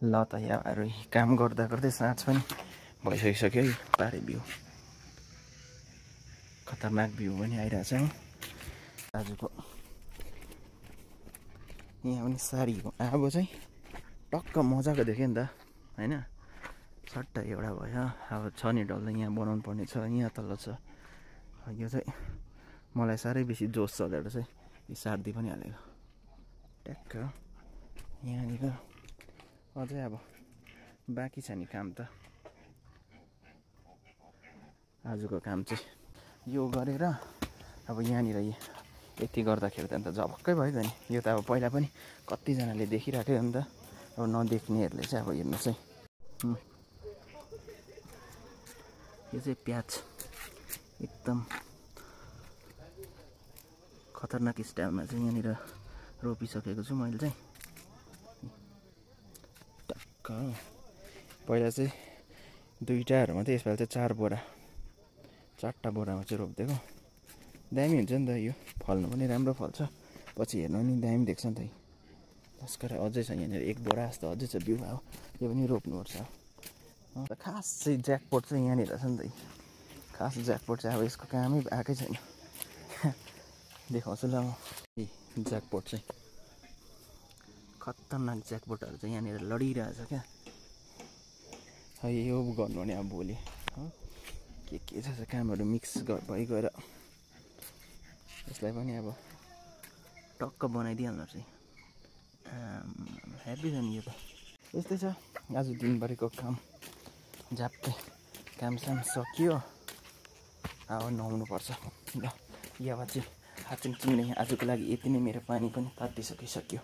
ल त यारहरू काम गर्दा गर्दै साँझ पनि भइसकिसक्यो है। पारे भ्यू खतरनाक भ्यू पनि आइरहेछ है आजको। यहाँ पनि साडीको आगो चाहिँ टक्क मजाको देख्यो नि त होइन। सट्ट एउटा भयो अब छ नि डल्लै यहाँ बनाउनु पर्ने छ, यहाँ तल छ। यो चाहिँ मलाई साह्रै बेसी जोस चलेर चाहिँ यो सार्दी पनि हालेको ट्याक्क। यहाँनिर अझै अब बाँकी छ नि काम त। आजको काम चाहिँ यो गरेर अब यहाँनिर यति गर्दाखेरि त अन्त झपक्कै भयो त नि। यो त अब पहिला पनि कतिजनाले देखिराख्यो नि त। अब नदेख्नेहरूले चाहिँ अब हेर्नु चाहिँ यो चाहिँ प्याज एकदम खतरनाक स्टाइलमा चाहिँ यहाँनिर रोपिसकेको छु मैले चाहिँ टक्क। पहिला चाहिँ दुईटाहरू मात्रै, यसपालि चाहिँ 4 बोरा 4टा बोरामा चाहिँ रोपिदिएको। दामी हुन्छ नि त यो, फल्नु पनि राम्रो फल्छ। पछि हेर्नु नि दामी देख्छ नि त। तस्कर अझै छ यहाँनिर 1 बोरा जस्तो अझै छ बिउ। अब यो पनि रोप्नुपर्छ। खास चाहिँ ज्याकपोट चाहिँ यहाँनिर छ नि त। खास ज्याकपोट चाहिँ अब यसको कामै आएकै छैन। देखाउँछु ल म। ज्याकपोट चाहिँ खतरनाक ज्याकपोटहरू चाहिँ यहाँनिर लडिरहेछ क्या। यो गर्नु भने अब भोलि के छ कामहरू मिक्स भइगएर यसलाई पनि अब टक्क बनाइदिइहाल्नु चाहिँ ह्याप्पी छ नि यो त। यस्तै छ आज दिनभरिको काम। झ्याप्पै कामसाम सकियो। अब नुहाउनुपर्छ ल। या चाहिँ हाचिङ चिङ्ने आजको लागि यति नै। मेरो पानी पनि तातिसकिसक्यो।